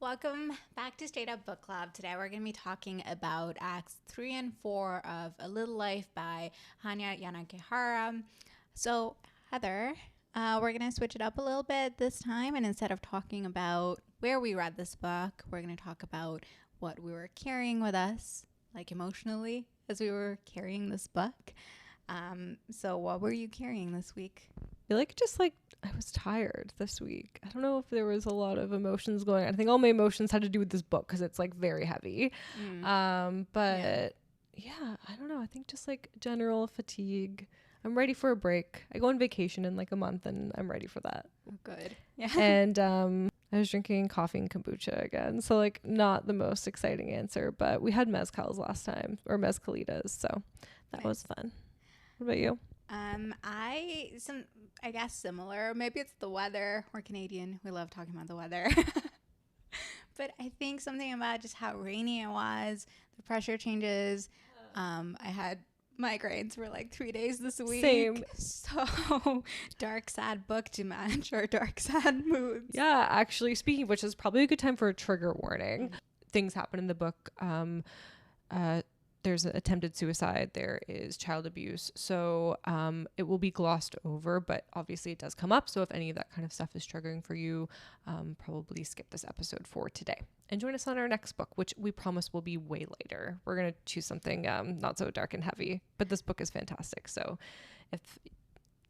Welcome back to Straight Up Book Club. Today we're going to be talking about Acts 3 and 4 of Alittlelife by Hanya, Yanagihara. So, Heather, we're going to switch it up a little bit this time, and instead of talking about where we read this book, we're going to talk about what we were carrying with us, like emotionally, as we were carrying this book. So what were you carrying this week? I I was tired this week. I don't know if there was a lot of emotions going on. I think all my emotions had to do with this book because it's like very heavy. But yeah, I don't know. I think just like general fatigue. I'm ready for a break. I go on vacation in like a month and I'm ready for that. Oh, good. Yeah. And I was drinking coffee and kombucha again. So like not the most exciting answer, but we had mezcals last time, or mezcalitas. So that was fun. What about you? I guess similar. Maybe it's the weather. We're Canadian. We love talking about the weather. But I think something about just how rainy it was, the pressure changes. I had migraines for like 3 days this week. Same. So dark, sad book to match our dark, sad moods. Yeah, actually, speaking of which, is probably a good time for a trigger warning. Things happen in the book. There's attempted suicide. There is child abuse. So it will be glossed over, but obviously it does come up. So if any of that kind of stuff is triggering for you, probably skip this episode for today. And join us on our next book, which we promise will be way later. We're going to choose something not so dark and heavy, but this book is fantastic. So if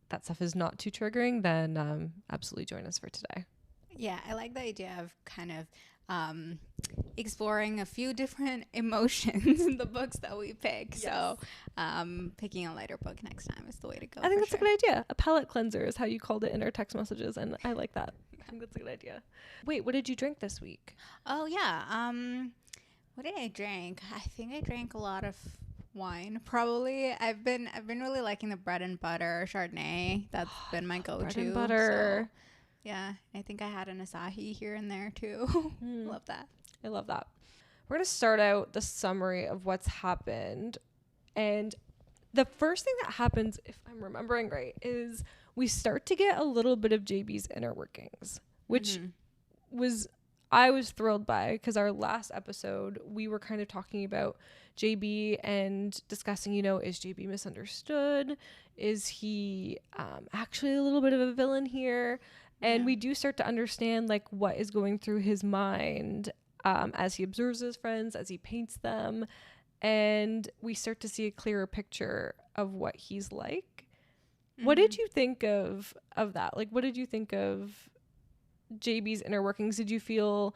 that stuff is not too triggering, then absolutely join us for today. Yeah, I like the idea of kind of exploring a few different emotions in the books that we pick. Yes. So picking a lighter book next time is the way to go. I think that's a good idea. A palate cleanser is how you called it in our text messages, and I like that. I think that's a good idea. Wait, what did you drink this week? Oh yeah. What did I drink? I think I drank a lot of wine. Probably. I've been really liking the bread and butter Chardonnay. That's been my go-to. Bread and butter. So, yeah, I think I had an Asahi here and there too. Love that. I love that. We're going to start out the summary of what's happened. And the first thing that happens, if I'm remembering right, is we start to get a little bit of JB's inner workings, which I was thrilled by, because our last episode, we were kind of talking about JB and discussing, is JB misunderstood? Is he actually a little bit of a villain here? And we do start to understand like what is going through his mind as he observes his friends, as he paints them. And we start to see a clearer picture of what he's like. What did you think of that? Like, what did you think of JB's inner workings? Did you feel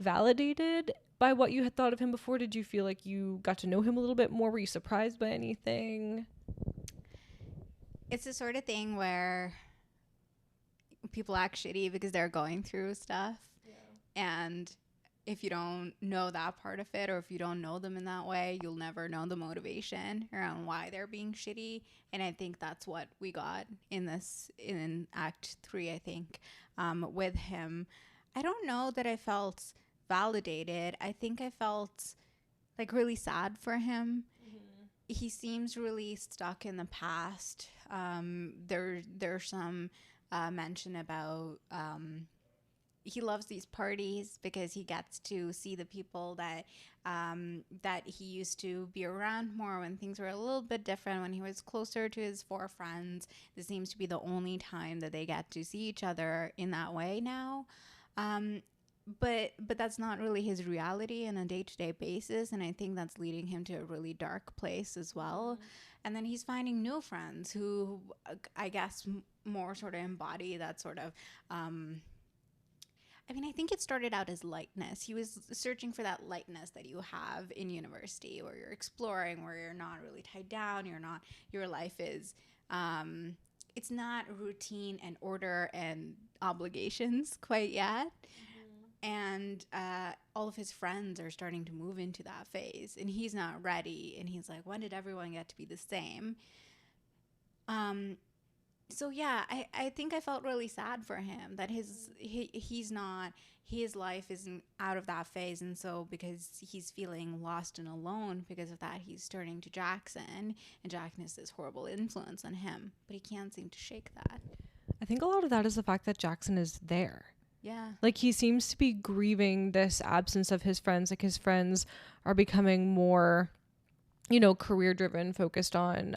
validated by what you had thought of him before? Did you feel like you got to know him a little bit more? Were you surprised by anything? It's the sort of thing where people act shitty because they're going through stuff. Yeah. And if you don't know that part of it, or if you don't know them in that way, you'll never know the motivation around why they're being shitty. And I think that's what we got in Act 3, I think, with him. I don't know that I felt validated. I think I felt like really sad for him. He seems really stuck in the past. There's some mention about he loves these parties because he gets to see the people that he used to be around more when things were a little bit different, when he was closer to his 4 friends. This seems to be the only time that they get to see each other in that way now. But that's not really his reality on a day-to-day basis, and I think that's leading him to a really dark place as well. And then he's finding new friends who I guess more sort of embody that sort of I think it started out as lightness. He was searching for that lightness that you have in university, where you're exploring, where you're not really tied down, your life is it's not routine and order and obligations quite yet. And all of his friends are starting to move into that phase, and he's not ready. And he's like, when did everyone get to be the same? So yeah, I think I felt really sad for him that his life isn't out of that phase. And so because he's feeling lost and alone because of that, he's turning to Jackson, and Jackson is this horrible influence on him, but he can't seem to shake that. I think a lot of that is the fact that Jackson is there. Yeah. Like, he seems to be grieving this absence of his friends. Like, his friends are becoming more, you know, career driven, focused on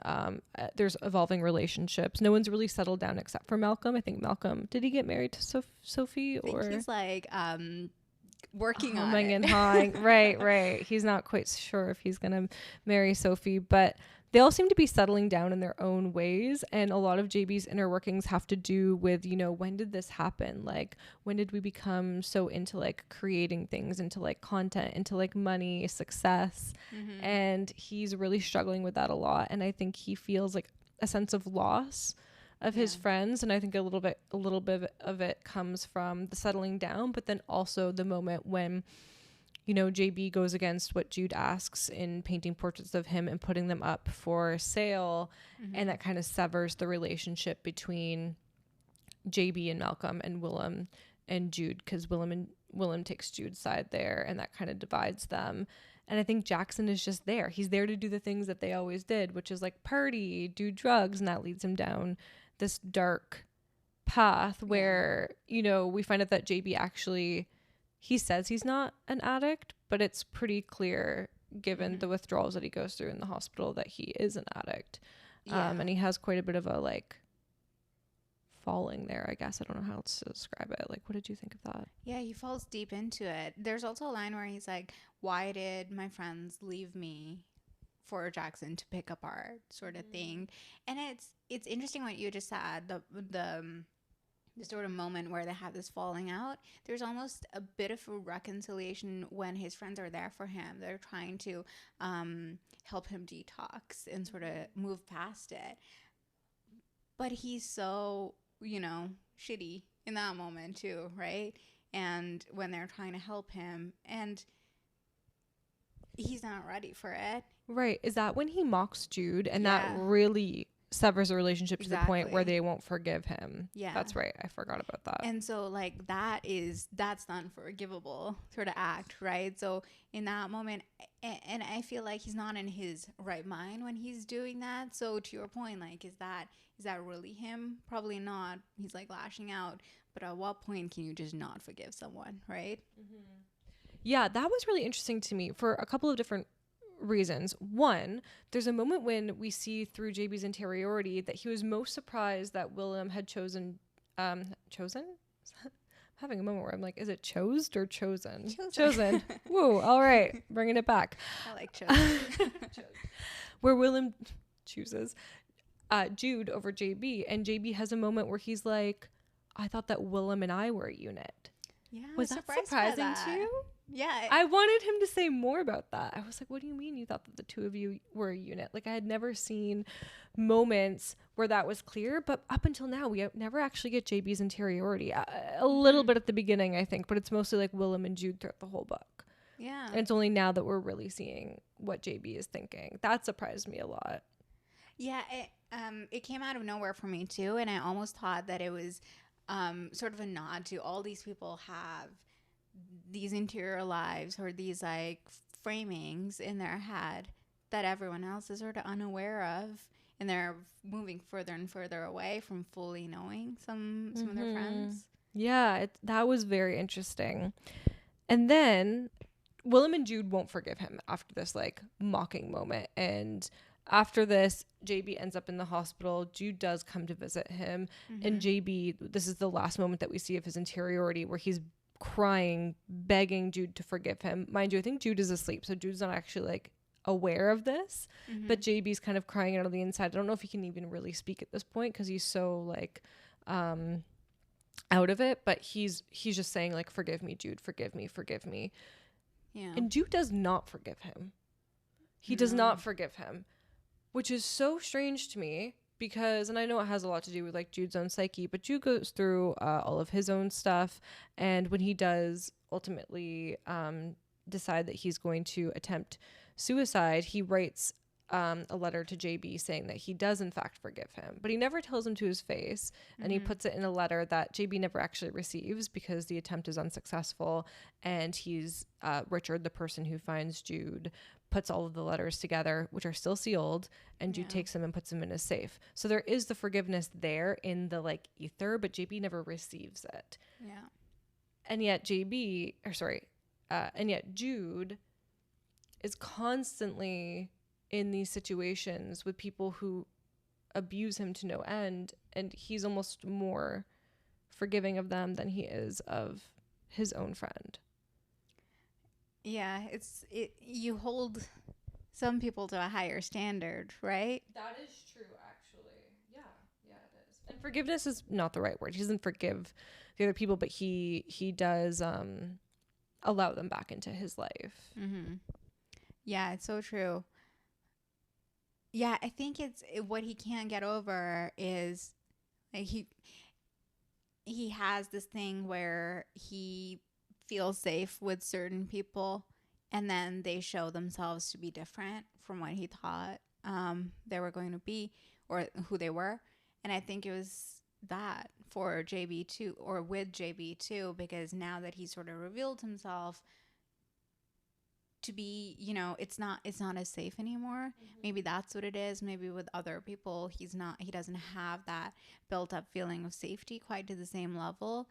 there's evolving relationships. No one's really settled down except for Malcolm. I think Malcolm, did he get married to Sophie? I think he's like working on humming it. and hawing. Right. He's not quite sure if he's gonna marry Sophie, but they all seem to be settling down in their own ways, and a lot of JB's inner workings have to do with, you know, when did this happen? Like, when did we become so into like creating things, into like content, into like money, success? Mm-hmm. And he's really struggling with that a lot, and I think he feels like a sense of loss of his friends, and I think a little bit of it comes from the settling down, but then also the moment when, you know, JB goes against what Jude asks in painting portraits of him and putting them up for sale. Mm-hmm. And that kind of severs the relationship between JB and Malcolm and Willem and Jude, because Willem takes Jude's side there, and that kind of divides them. And I think Jackson is just there. He's there to do the things that they always did, which is like party, do drugs, and that leads him down this dark path where, you know, we find out that JB actually, he says he's not an addict, but it's pretty clear given the withdrawals that he goes through in the hospital that he is an addict. And he has quite a bit of a like falling there, I guess. I don't know how else to describe it. Like, what did you think of that? Yeah, he falls deep into it. There's also a line where he's like, why did my friends leave me for Jackson to pick apart, sort of thing. And it's interesting what you just said, the sort of moment where they have this falling out. There's almost a bit of a reconciliation when his friends are there for him. They're trying to help him detox and sort of move past it. But he's so, you know, shitty in that moment too, right? And when they're trying to help him, and he's not ready for it. Right. Is that when he mocks Jude, and that really severs a relationship to the point where they won't forgive him? Yeah. That's right. I forgot about that. And so like that's the unforgivable sort of act, right? So in that moment, and I feel like he's not in his right mind when he's doing that. So to your point, like, is that really him? Probably not. He's like lashing out. But at what point can you just not forgive someone, right? Mm-hmm. Yeah, that was really interesting to me for a couple of different reasons. One, there's a moment when we see through JB's interiority that he was most surprised that Willem had chosen? I'm having a moment where I'm like, is it chose or chosen? Chosen. Woo, all right, bringing it back. I like chosen. Where Willem chooses Jude over JB, and JB has a moment where he's like, I thought that Willem and I were a unit. Yeah, was that surprising to you? Yeah. I wanted him to say more about that. I was like, what do you mean you thought that the two of you were a unit? Like, I had never seen moments where that was clear, but up until now, we never actually get JB's interiority. A little bit at the beginning, I think, but it's mostly like Willem and Jude throughout the whole book. Yeah. And it's only now that we're really seeing what JB is thinking. That surprised me a lot. Yeah, it came out of nowhere for me too, and I almost thought that it was sort of a nod to all these people have these interior lives or these like framings in their head that everyone else is sort of unaware of, and they're moving further and further away from fully knowing some of their friends. Yeah, that was very interesting. And then Willem and Jude won't forgive him after this like mocking moment, and after this, JB ends up in the hospital. Jude does come to visit him. And JB, this is the last moment that we see of his interiority, where he's crying, begging Jude to forgive him. Mind you, I think Jude is asleep, so Jude's not actually like aware of this. But JB's kind of crying out of the inside. I don't know if he can even really speak at this point because he's so like out of it. But he's just saying like, forgive me, Jude, forgive me, forgive me. Yeah. And Jude does not forgive him. He does not forgive him. Which is so strange to me because, and I know it has a lot to do with like Jude's own psyche, but Jude goes through all of his own stuff. And when he does ultimately decide that he's going to attempt suicide, he writes a letter to JB saying that he does in fact forgive him, but he never tells him to his face. And he puts it in a letter that JB never actually receives because the attempt is unsuccessful. And he's Richard, the person who finds Jude, puts all of the letters together, which are still sealed, and Jude takes them and puts them in a safe. So there is the forgiveness there in the like ether, but JB never receives it. Yeah. And yet and yet Jude is constantly in these situations with people who abuse him to no end, and he's almost more forgiving of them than he is of his own friend. Yeah, you hold some people to a higher standard, right? That is true, actually. Yeah, it is. And forgiveness is not the right word. He doesn't forgive the other people, but he does allow them back into his life. Mm-hmm. Yeah, it's so true. Yeah, I think what he can't get over is like he has this thing where he feels safe with certain people, and then they show themselves to be different from what he thought they were going to be or who they were. And I think it was that for JB too, or with JB too, because now that he sort of revealed himself to be, it's not as safe anymore. Mm-hmm. Maybe that's what it is. Maybe with other people he doesn't have that built up feeling of safety quite to the same level.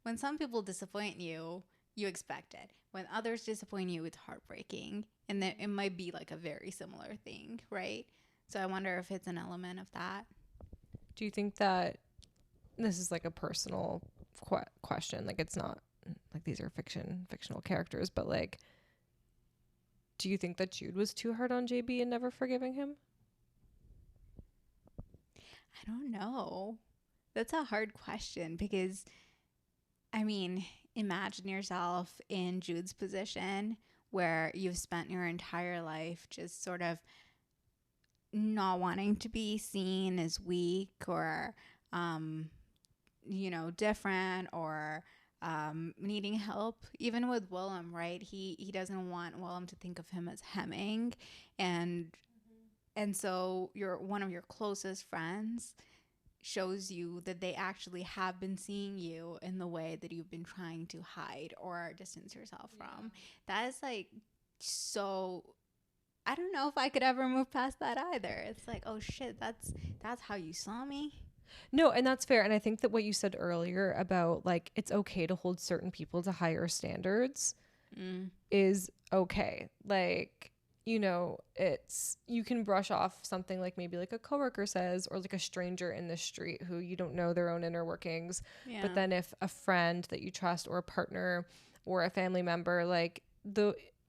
When some people disappoint you, you expect it. When others disappoint you, it's heartbreaking, and then it might be like a very similar thing, right? So I wonder if it's an element of that. Do you think that this is like a personal question, like it's not like these are fictional characters, but like, do you think that Jude was too hard on JB and never forgiving him? I don't know. That's a hard question because, I mean, imagine yourself in Jude's position where you've spent your entire life just sort of not wanting to be seen as weak or, different or needing help. Even with Willem, right? He doesn't want Willem to think of him as hemming, and so one of your closest friends shows you that they actually have been seeing you in the way that you've been trying to hide or distance yourself from. That is like so. I don't know if I could ever move past that either. It's like, oh shit, that's how you saw me. No, and that's fair. And I think that what you said earlier about like it's okay to hold certain people to higher standards is okay. Like, it's you can brush off something like maybe like a coworker says or like a stranger in the street who you don't know their own inner workings. Yeah. But then if a friend that you trust or a partner or a family member, like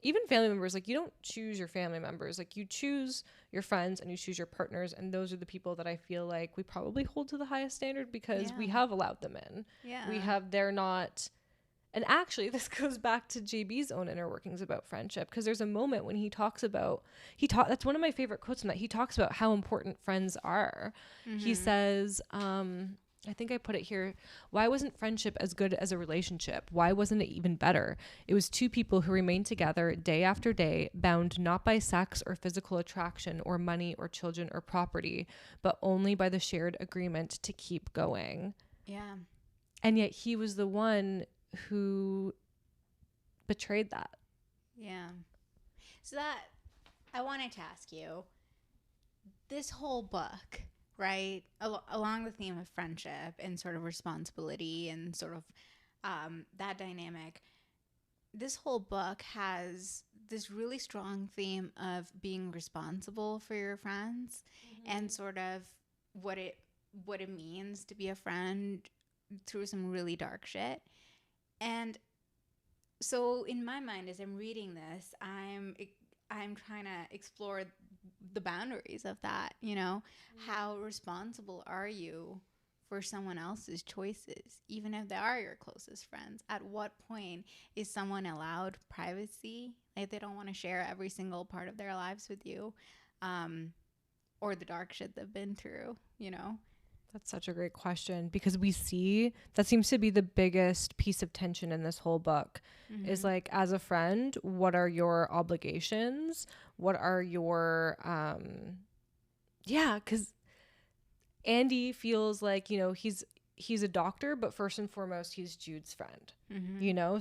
even family members, like you don't choose your family members, like you choose your friends and you choose your partners, and those are the people that I feel like we probably hold to the highest standard because we have allowed them in. Yeah. They're not. And actually, this goes back to JB's own inner workings about friendship, because there's a moment when that's one of my favorite quotes from that. He talks about how important friends are. Mm-hmm. He says, I think I put it here, why wasn't friendship as good as a relationship? Why wasn't it even better? It was two people who remained together day after day, bound not by sex or physical attraction or money or children or property, but only by the shared agreement to keep going. Yeah. And yet he was the one who betrayed that. Yeah. So that I wanted to ask you, this whole book, right, along the theme of friendship and sort of responsibility and sort of that dynamic, this whole book has this really strong theme of being responsible for your friends and sort of what it means to be a friend through some really dark shit. And so in my mind, as I'm reading this, I'm trying to explore the boundaries of that, how responsible are you for someone else's choices, even if they are your closest friends? At what point is someone allowed privacy? Like they don't want to share every single part of their lives with you, or the dark shit they've been through, That's such a great question, because we see that seems to be the biggest piece of tension in this whole book is like, as a friend, what are your obligations? What are your, because Andy feels like, he's a doctor, but first and foremost, he's Jude's friend,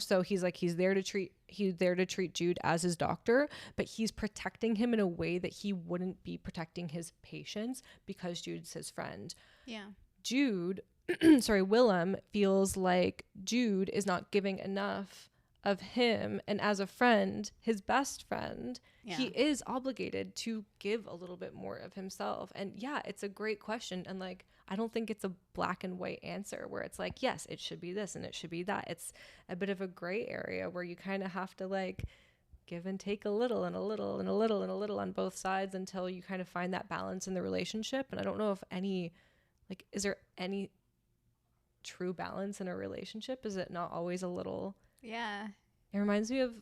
so he's like, he's there to treat Jude as his doctor, but he's protecting him in a way that he wouldn't be protecting his patients because Jude's his friend. Yeah. Jude Willem feels like Jude is not giving enough of him, and as a friend, his best friend, he is obligated to give a little bit more of himself. And yeah, it's a great question, and like I don't think it's a black and white answer where it's like, yes, it should be this and it should be that. It's a bit of a gray area where you kind of have to like give and take a little and a little and a little and a little on both sides until you kind of find that balance in the relationship. And I don't know if any, like, is there any true balance in a relationship? Is it not always a little? Yeah. It reminds me of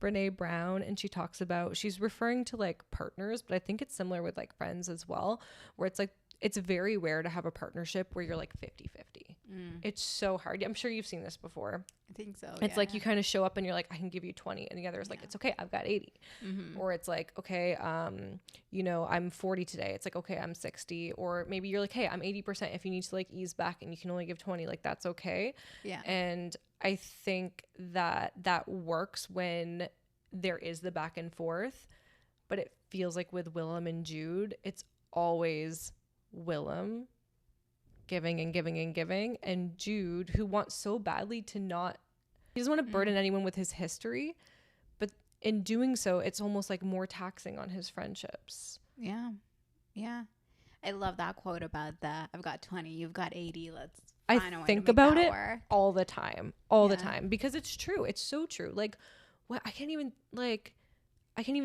Brene Brown, and she talks about, she's referring to like partners, but I think it's similar with like friends as well, where it's like, it's very rare to have a partnership where you're like 50-50. It's so hard. I'm sure you've seen this before. I think so. It's like you kind of show up and you're like, I can give you 20, and the other is like, it's okay, I've got 80. Or it's like, okay, you know, I'm 40 today. It's like, okay, I'm 60. Or maybe you're like, hey, I'm 80% if you need to like ease back and you can only give 20, like that's okay. Yeah. And I think that that works when there is the back and forth, but it feels like with Willem and Jude, it's always Willem giving and giving and giving, and Jude, who wants so badly to not, he doesn't want to burden anyone with his history, but in doing so, it's almost like more taxing on his friendships. Yeah. I love that quote about the I've got 20, you've got 80. Let's I find a way to think make about that it work. all the time, because it's true. It's so true. Like, what, I can't even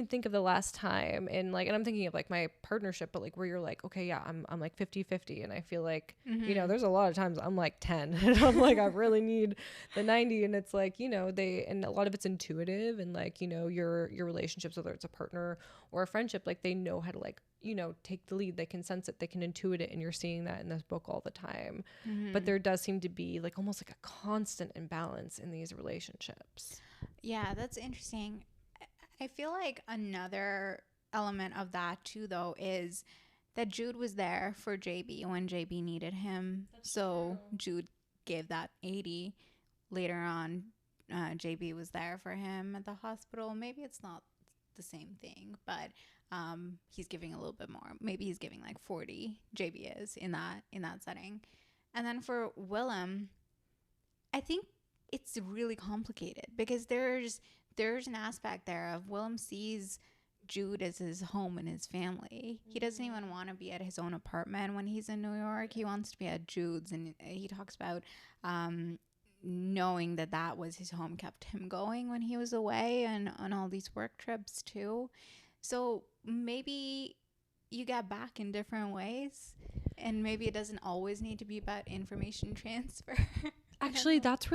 think of the last time, and like, and I'm thinking of like my partnership, but like where you're like, okay, yeah, I'm like 50-50, and I feel like, you know, there's a lot of times I'm like 10 and I'm like, I really need the 90. And it's like, you know, and a lot of it's intuitive, and like, you know, your relationships, whether it's a partner or a friendship, like they know how to like, you know, take the lead, they can sense it, they can intuit it. And you're seeing that in this book all the time. But there does seem to be like almost like a constant imbalance in these relationships. Yeah, that's interesting. I feel like another element of that too, though, is that Jude was there for JB when JB needed him. So Jude gave that 80. Later on, JB was there for him at the hospital. Maybe it's not the same thing, but he's giving a little bit more. Maybe he's giving like 40. JB is in that setting. And then for Willem, I think it's really complicated because there's an aspect there of Willem sees Jude as his home and his family. He doesn't even want to be at his own apartment when he's in New York. He wants to be at Jude's, and he talks about knowing that was his home kept him going when he was away and on all these work trips too. So maybe you get back in different ways, and maybe it doesn't always need to be about information transfer. Actually, that's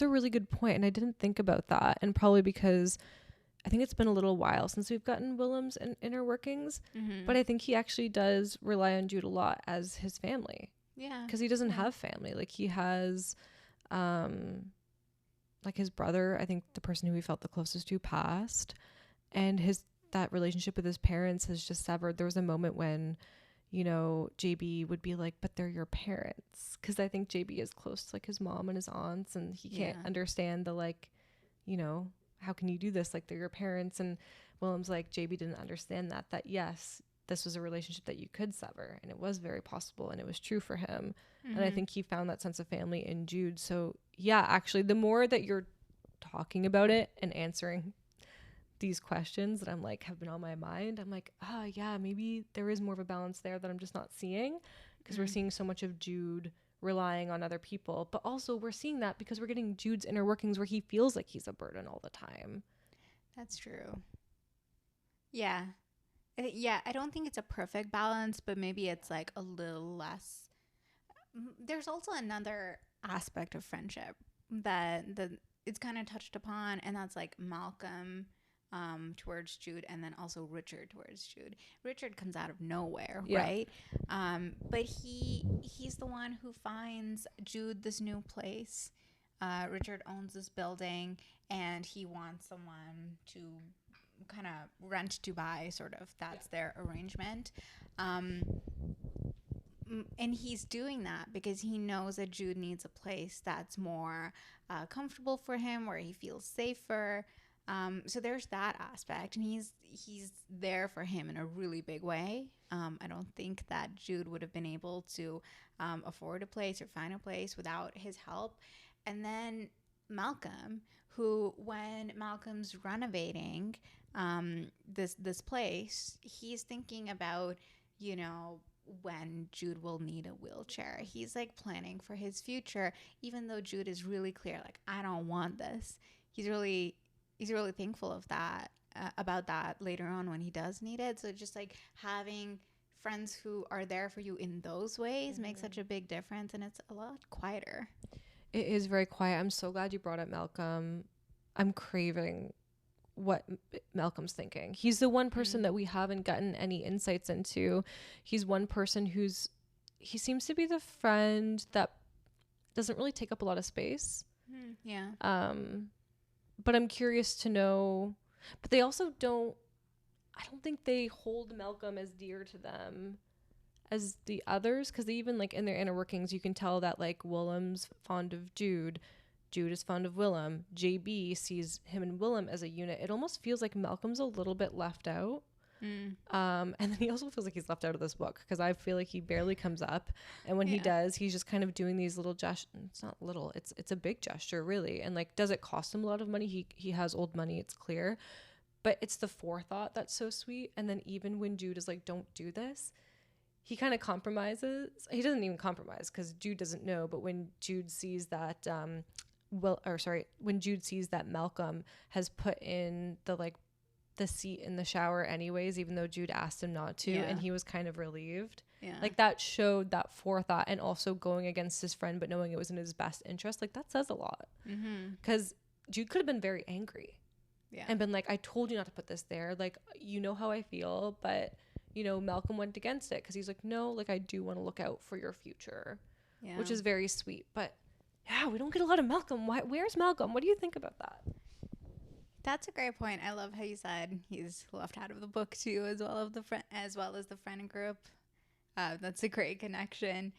a really good point, and I didn't think about that, and probably because I think it's been a little while since we've gotten Willem's inner workings, but I think he actually does rely on Jude a lot as his family. Yeah, because he doesn't have family. Like he has, like his brother. I think the person who he felt the closest to passed, and that relationship with his parents has just severed. There was a moment when, you know, JB would be like, but they're your parents. Because I think JB is close to like his mom and his aunts, and he can't understand the like, you know, how can you do this? Like they're your parents. And Willem's like, JB didn't understand that yes, this was a relationship that you could sever, and it was very possible, and it was true for him. And I think he found that sense of family in Jude. So yeah, actually, the more that you're talking about it and answering these questions that I'm like have been on my mind, I'm like, yeah, maybe there is more of a balance there that I'm just not seeing, because we're seeing so much of Jude relying on other people, but also we're seeing that because we're getting Jude's inner workings where he feels like he's a burden all the time. That's true. Yeah, I don't think it's a perfect balance, but maybe it's like a little less. There's also another aspect of friendship that it's kind of touched upon, and that's like Malcolm towards Jude, and then also Richard towards Jude. Richard comes out of nowhere, right? But he's the one who finds Jude this new place. Richard owns this building, and he wants someone to kind of rent to buy, sort of. That's their arrangement. And he's doing that because he knows that Jude needs a place that's more comfortable for him, where he feels safer. So there's that aspect, and he's there for him in a really big way. I don't think that Jude would have been able to afford a place or find a place without his help. And then Malcolm, who, when Malcolm's renovating this place, he's thinking about, you know, when Jude will need a wheelchair. He's like planning for his future, even though Jude is really clear, like, I don't want this. He's really thankful of that, about that later on when he does need it. So just like having friends who are there for you in those ways makes such a big difference, and it's a lot quieter. It is very quiet. I'm so glad you brought up Malcolm. I'm craving what Malcolm's thinking. He's the one person that we haven't gotten any insights into. He's one person he seems to be the friend that doesn't really take up a lot of space. Yeah. But I'm curious to know, but they also I don't think they hold Malcolm as dear to them as the others, because they even, like, in their inner workings, you can tell that, like, Willem's fond of Jude is fond of Willem, JB sees him and Willem as a unit. It almost feels like Malcolm's a little bit left out. And then he also feels like he's left out of this book, because I feel like he barely comes up, and when he does, he's just kind of doing these little gestures. It's not little, it's a big gesture, really. And, like, does it cost him a lot of money? He has old money, it's clear, but it's the forethought that's so sweet. And then even when Jude is like, don't do this, he kind of compromises. He doesn't even compromise, because Jude doesn't know, but when Jude sees that when Jude sees that Malcolm has put in the seat in the shower anyways, even though Jude asked him not to, and he was kind of relieved. Like, that showed that forethought, and also going against his friend but knowing it was in his best interest. Like, that says a lot, because Jude could have been very angry and been like, I told you not to put this there, like, you know how I feel. But, you know, Malcolm went against it, because he's like, no, like, I do want to look out for your future, which is very sweet. But yeah, we don't get a lot of Malcolm. Where's Malcolm? What do you think about that? That's a great point. I love how you said he's left out of the book too, as well as the friend group. That's a great connection.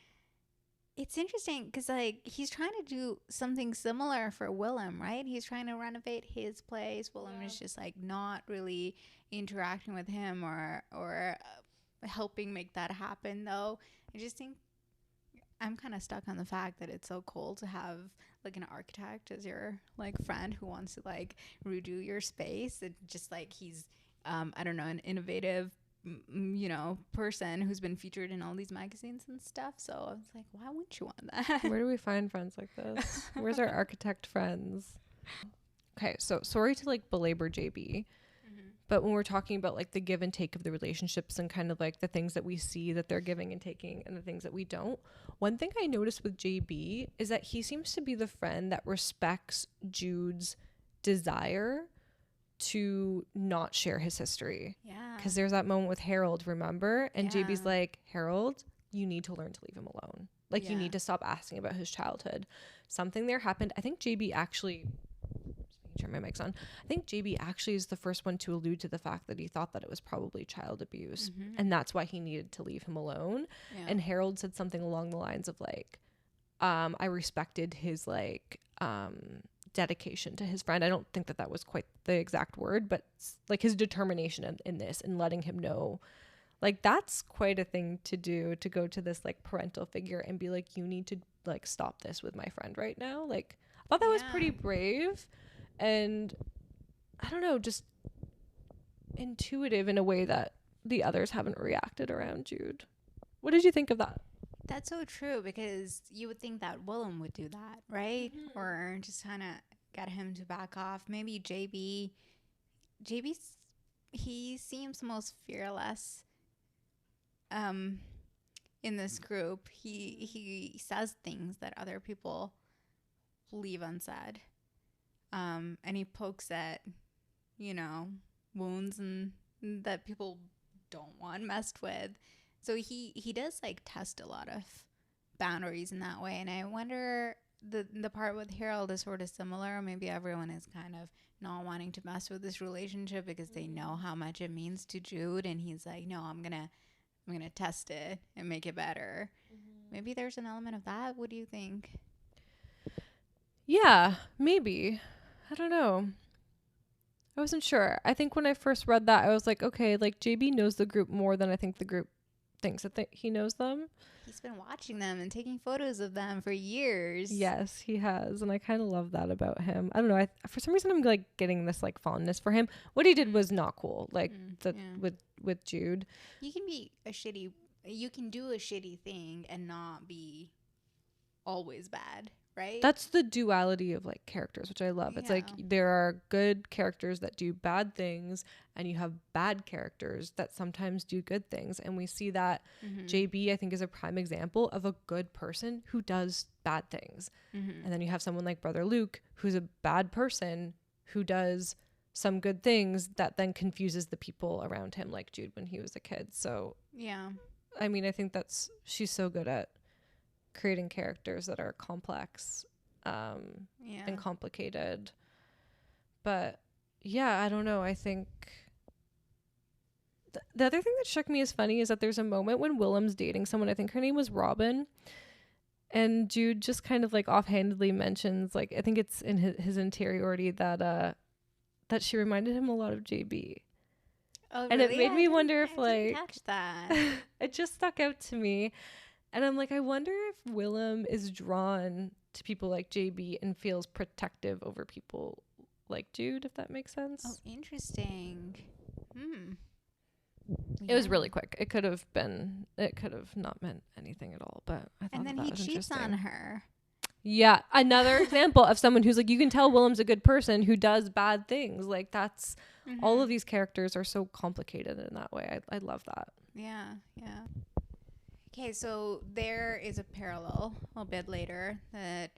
It's interesting because, like, he's trying to do something similar for Willem, right? He's trying to renovate his place. Willem is just, like, not really interacting with him or helping make that happen, though. I just think I'm kind of stuck on the fact that it's so cool to have, like, an architect as your, like, friend who wants to, like, redo your space. And just, like, he's I don't know, an innovative person who's been featured in all these magazines and stuff. So I was like, why wouldn't you want that? Where do we find friends like this? Where's our architect friends? Okay, so sorry to, like, belabor JB, but when we're talking about, like, the give and take of the relationships and kind of, like, the things that we see that they're giving and taking and the things that we don't, one thing I noticed with JB is that he seems to be the friend that respects Jude's desire to not share his history. Yeah. Because there's that moment with Harold, remember? And JB's like, Harold, you need to learn to leave him alone. Like, you need to stop asking about his childhood. Something there happened. I think JB actually... Turn my mic's on. I think JB actually is the first one to allude to the fact that he thought that it was probably child abuse, and that's why he needed to leave him alone. And Harold said something along the lines of, like, I respected his, like, dedication to his friend. I don't think that was quite the exact word, but, like, his determination in this and letting him know, like, that's quite a thing to do, to go to this, like, parental figure and be like, you need to, like, stop this with my friend right now. Like, I thought that was pretty brave. And I don't know, just intuitive in a way that the others haven't reacted around Jude. What did you think of that? That's so true, because you would think that Willem would do that, right? Or just kind of get him to back off. Maybe JB's he seems most fearless in this group. He says things that other people leave unsaid. And he pokes at, wounds and that people don't want messed with. So he does, like, test a lot of boundaries in that way. And I wonder, the part with Harold is sort of similar. Maybe everyone is kind of not wanting to mess with this relationship because they know how much it means to Jude. And he's like, no, I'm gonna test it and make it better. Maybe there's an element of that. What do you think? Yeah, maybe. I don't know. I wasn't sure. I think when I first read that, I was like, okay, like JB knows the group more than I think the group thinks that he knows them. He's been watching them and taking photos of them for years. Yes, he has, and I kind of love that about him. I don't know. For some reason, I'm like getting this like fondness for him. What he did was not cool. Like with Jude. You can be you can do a shitty thing and not be always bad, right? That's the duality of like characters, which I love. It's like there are good characters that do bad things, and you have bad characters that sometimes do good things. And we see that JB, I think, is a prime example of a good person who does bad things. And then you have someone like Brother Luke, who's a bad person who does some good things that then confuses the people around him, like Jude when he was a kid. So yeah, I mean, I think she's so good at creating characters that are complex and complicated. But yeah, I don't know. I think the other thing that struck me as funny is that there's a moment when Willem's dating someone, I think her name was Robin, and Jude just kind of like offhandedly mentions, like, I think it's in his interiority that she reminded him a lot of JB. Oh, and really? It made me wonder if like catch that. It just stuck out to me. And I'm like, I wonder if Willem is drawn to people like JB and feels protective over people like Jude, if that makes sense. Oh, interesting. It was really quick. It could have not meant anything at all, but I thought and then that he was cheats on her. Yeah, another example of someone who's like, you can tell Willem's a good person who does bad things. Like that's all of these characters are so complicated in that way. I love that. Yeah. Okay, so there is a parallel a bit later that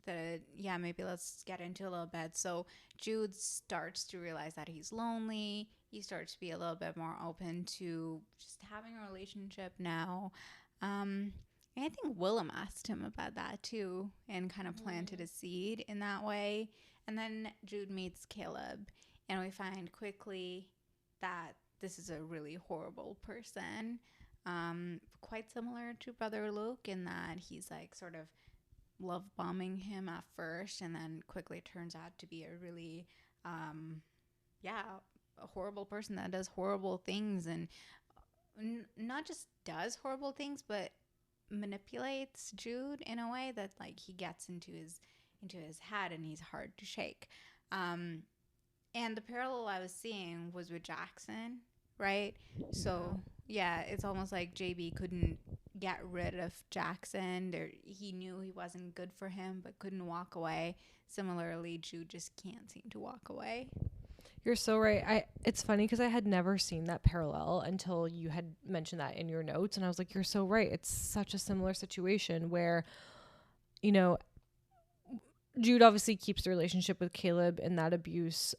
maybe let's get into a little bit. So Jude starts to realize that he's lonely. He starts to be a little bit more open to just having a relationship now. And I think Willem asked him about that too and kind of planted a seed in that way. And then Jude meets Caleb, and we find quickly that this is a really horrible person. Quite similar to Brother Luke in that he's like sort of love bombing him at first, and then quickly turns out to be a really a horrible person that does horrible things, and not just does horrible things but manipulates Jude in a way that like he gets into his head, and he's hard to shake. And the parallel I was seeing was with Jackson, right? So yeah, it's almost like JB couldn't get rid of Jackson. He knew he wasn't good for him, but couldn't walk away. Similarly, Jude just can't seem to walk away. You're so right. It's funny because I had never seen that parallel until you had mentioned that in your notes, and I was like, you're so right. It's such a similar situation where, you know, Jude obviously keeps the relationship with Caleb and that abuse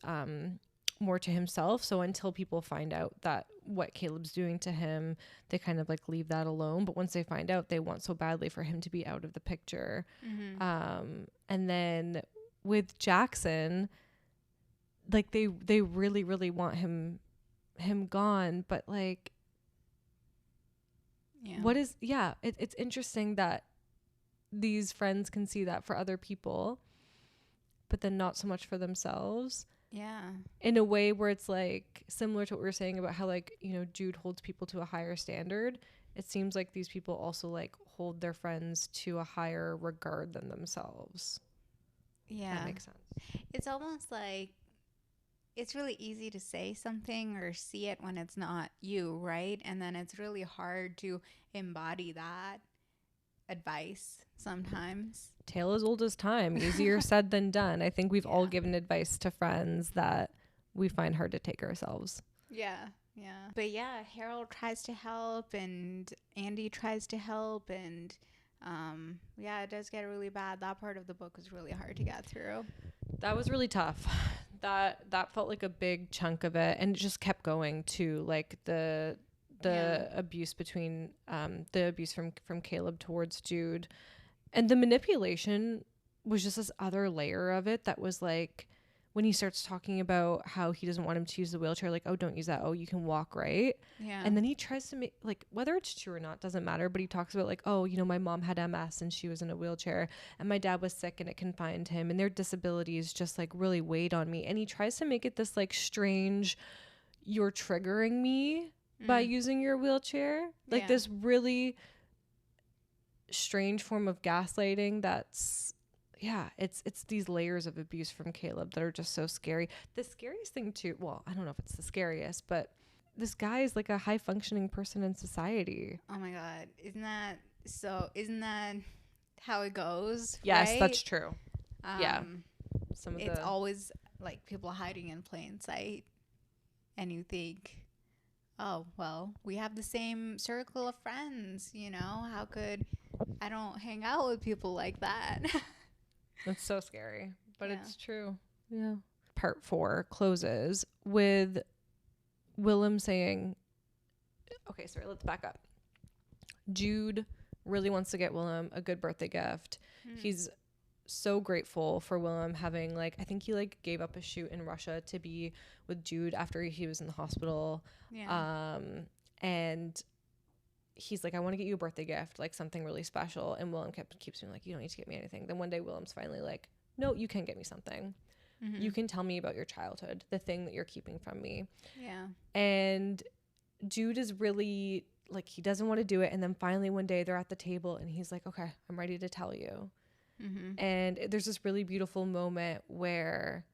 more to himself. So until people find out that what Caleb's doing to him, they kind of like leave that alone. But once they find out, they want so badly for him to be out of the picture. And then with Jackson, like they really, really want him gone. But like, it's interesting that these friends can see that for other people, but then not so much for themselves. Yeah. In a way where it's like similar to what we were saying about how like, you know, Jude holds people to a higher standard. It seems like these people also like hold their friends to a higher regard than themselves. Yeah. That makes sense. It's almost like it's really easy to say something or see it when it's not you, right? And then it's really hard to embody that advice sometimes. Tale as old as time, easier said than done. I think we've all given advice to friends that we find hard to take ourselves. Yeah. But yeah, Harold tries to help and Andy tries to help, and it does get really bad. That part of the book was really hard to get through. That was really tough. That felt like a big chunk of it, and it just kept going to like the abuse between the abuse from Caleb towards Jude, and the manipulation was just this other layer of it that was like when he starts talking about how he doesn't want him to use the wheelchair, like, oh, don't use that. Oh, you can walk, right? Yeah. And then he tries to make, like, whether it's true or not, doesn't matter. But he talks about like, oh, you know, my mom had MS and she was in a wheelchair and my dad was sick and it confined him and their disabilities just like really weighed on me. And he tries to make it this like strange, you're triggering me by using your wheelchair. Like this really strange form of gaslighting that's, it's these layers of abuse from Caleb that are just so scary. The scariest thing too, well, I don't know if it's the scariest, but this guy is like a high functioning person in society. Oh my God. Isn't that how it goes? Yes, right? that's true. It's always like people hiding in plain sight. And you think, oh, well, we have the same circle of friends, you know? How could I don't hang out with people like that? It's so scary, but it's true. Yeah. Part 4 closes with Willem saying, okay, sorry, let's back up. Jude really wants to get Willem a good birthday gift. He's so grateful for Willem having like, I think he like gave up a shoot in Russia to be with Jude after he was in the hospital. And he's like, I want to get you a birthday gift, like something really special. And Willem keeps being like, you don't need to get me anything. Then one day Willem's finally like, no, you can get me something. You can tell me about your childhood, the thing that you're keeping from me. Yeah. And Jude is really like, he doesn't want to do it. And then finally one day they're at the table and he's like, okay, I'm ready to tell you. And there's this really beautiful moment where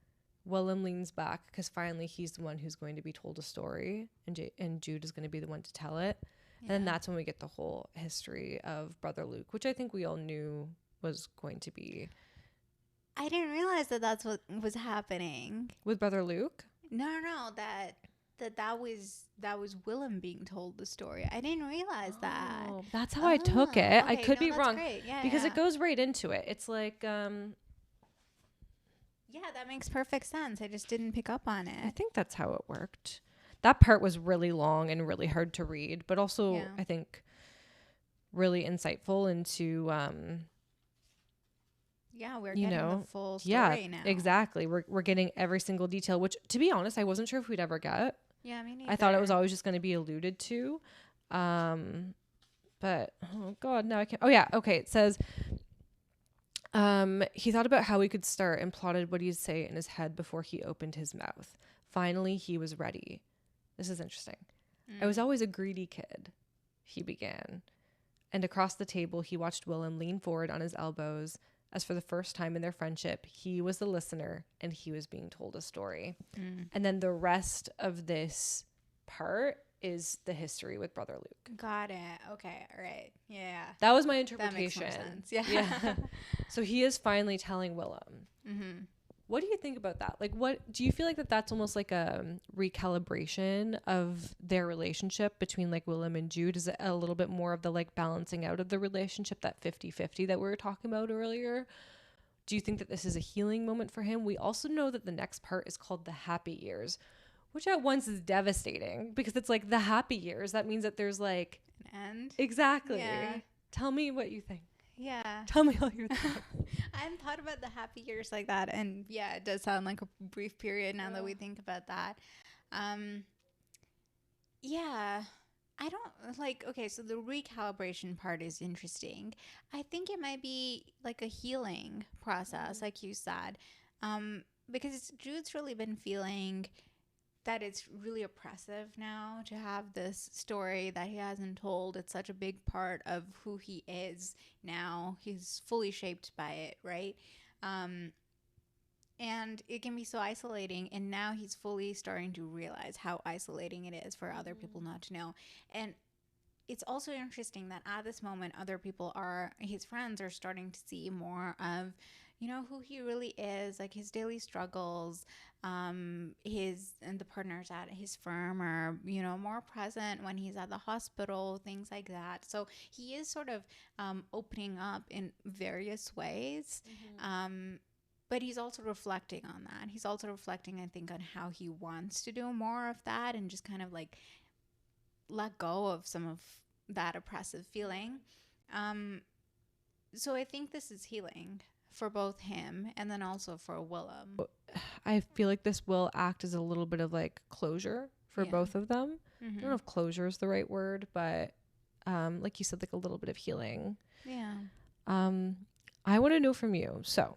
Willem leans back because finally he's the one who's going to be told a story and Jude is going to be the one to tell it. And then that's when we get the whole history of Brother Luke, which I think we all knew was going to be. I didn't realize that that's what was happening With Brother Luke? No, that was Willem being told the story. I didn't realize that. That's how I took it. Okay, I could be wrong. Because it goes right into it. It's like yeah, that makes perfect sense. I just didn't pick up on it. I think that's how it worked. That part was really long and really hard to read, but also I think really insightful into we're getting the full story now. Exactly. We're getting every single detail, which to be honest, I wasn't sure if we'd ever get. Yeah, me neither. I thought it was always just going to be alluded to. But oh God, now I can't. Oh yeah. Okay. It says, he thought about how he could start and plotted what he'd say in his head before he opened his mouth. Finally, he was ready. This is interesting. I was always a greedy kid, he began. And across the table, he watched Willem lean forward on his elbows as for the first time in their friendship, he was the listener and he was being told a story. And then the rest of this part is the history with Brother Luke. Got it. Okay. All right. Yeah. That was my interpretation. That makes more sense. Yeah. So he is finally telling Willem. What do you think about that? Like, what do you feel like that's almost like a recalibration of their relationship between like Willem and Jude? Is it a little bit more of the like balancing out of the relationship, that 50-50 that we were talking about earlier? Do you think that this is a healing moment for him? We also know that the next part is called the happy years, which at once is devastating because it's like the happy years. That means that there's like an end. Exactly. Yeah. Tell me what you think. Yeah. Tell me all your thoughts. I hadn't thought about the happy years like that. And yeah, it does sound like a brief period now that we think about that. Yeah. I don't like, okay, so the recalibration part is interesting. I think it might be like a healing process, like you said. Because Jude's really been feeling that it's really oppressive now to have this story that he hasn't told. It's such a big part of who he is now. He's fully shaped by it, right? And it can be so isolating. And now he's fully starting to realize how isolating it is for other people not to know. And it's also interesting that at this moment, other people his friends are starting to see more of, you know, who he really is, like his daily struggles, and the partners at his firm are, you know, more present when he's at the hospital, things like that. So he is sort of opening up in various ways. But he's also reflecting on that. He's also reflecting, I think, on how he wants to do more of that and just kind of like let go of some of that oppressive feeling. So I think this is healing for both him and then also for Willem. I feel like this will act as a little bit of like closure for both of them. I don't know if closure is the right word, but like you said, like a little bit of healing. Yeah. I want to know from you. So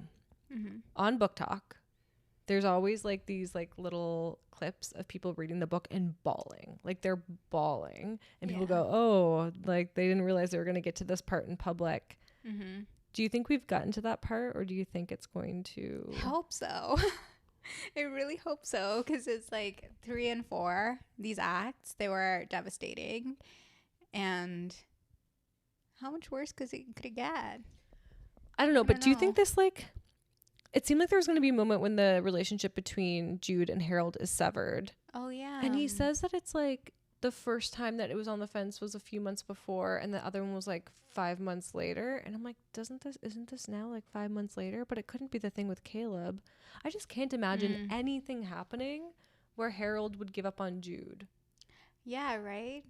on Book Talk, there's always like these like little clips of people reading the book and bawling. Like they're bawling. And people go, oh, like they didn't realize they were going to get to this part in public. Do you think we've gotten to that part, or do you think it's going to? I hope so. I really hope so, because it's like 3 and 4, these acts, they were devastating. And how much worse could it get? I don't know, but do you think this, like, it seemed like there was going to be a moment when the relationship between Jude and Harold is severed. Oh, yeah. And he says that it's like the first time that it was on the fence was a few months before, and the other one was like 5 months later. And I'm like, isn't this now like 5 months later? But it couldn't be the thing with Caleb. I just can't imagine anything happening where Harold would give up on Jude. Yeah, right?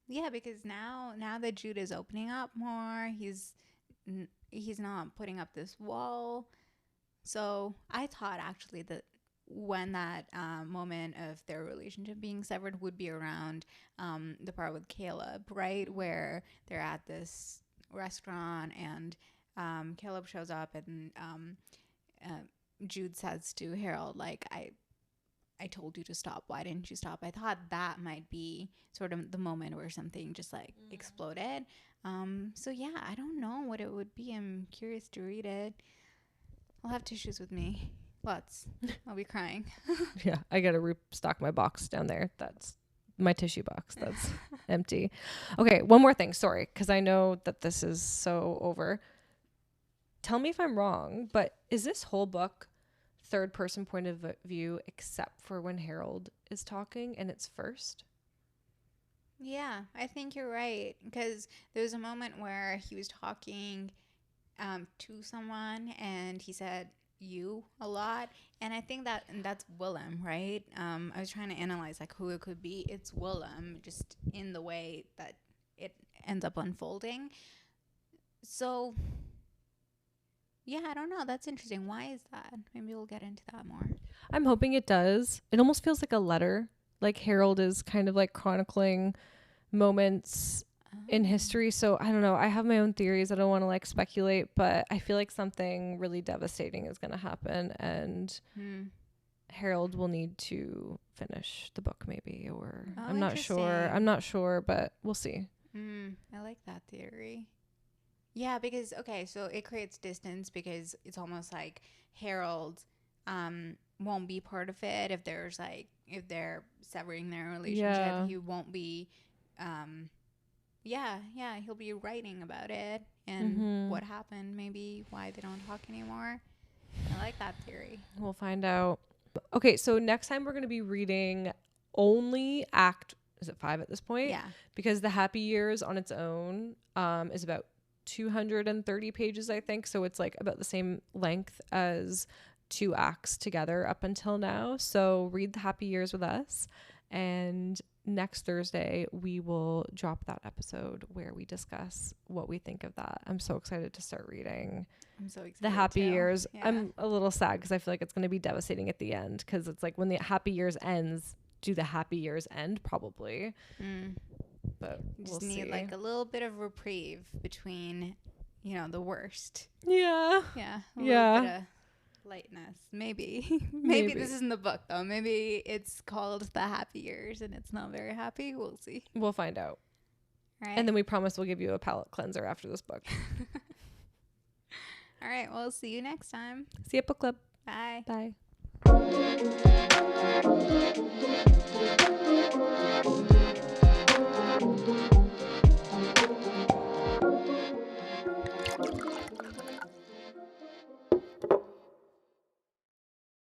Yeah, because now that Jude is opening up more, he's not putting up this wall. So I thought actually that when that moment of their relationship being severed would be around the part with Caleb, right? Where they're at this restaurant and Caleb shows up and Jude says to Harold, like, I told you to stop. Why didn't you stop? I thought that might be sort of the moment where something just like exploded. So yeah, I don't know what it would be. I'm curious to read it. I'll have tissues with me. Lots. I'll be crying. Yeah, I gotta restock my box down there. That's my tissue box. That's empty. Okay, one more thing. Sorry, because I know that this is so over. Tell me if I'm wrong, but is this whole book third person point of view except for when Harold is talking and it's first? Yeah, I think you're right, because there was a moment where he was talking to someone and he said you a lot, and I think that's Willem, right? I was trying to analyze like who it could be. It's Willem, just in the way that it ends up unfolding. So yeah, I don't know. That's interesting. Why is that? Maybe we'll get into that more. I'm hoping it does. It almost feels like a letter. Like Harold is kind of like chronicling moments in history. So I don't know. I have my own theories. I don't want to like speculate, but I feel like something really devastating is going to happen, and Harold will need to finish the book maybe, or I'm not sure, but we'll see. I like that theory. Yeah, because, okay, so it creates distance because it's almost like Harold won't be part of it if they're severing their relationship. Yeah. He won't be, he'll be writing about it and what happened, maybe why they don't talk anymore. I like that theory. We'll find out. Okay, so next time we're going to be reading only is it 5 at this point? Yeah. Because The Happy Years on its own is about 230 pages, I think. So it's like about the same length as 2 acts together up until now. So read The Happy Years with us. And next Thursday, we will drop that episode where we discuss what we think of that. I'm so excited to start reading. I'm so excited. The Happy Years. Yeah. I'm a little sad because I feel like it's going to be devastating at the end, because it's like when the Happy Years ends, do the Happy Years end? Probably. But we'll need like a little bit of reprieve between, the worst. Yeah. Yeah. A little bit of lightness. Maybe. Maybe this isn't the book though. Maybe it's called The Happy Years and it's not very happy. We'll see. We'll find out. Right. And then we promise we'll give you a palate cleanser after this book. All right. Well, see you next time. See you at book club. Bye. Bye.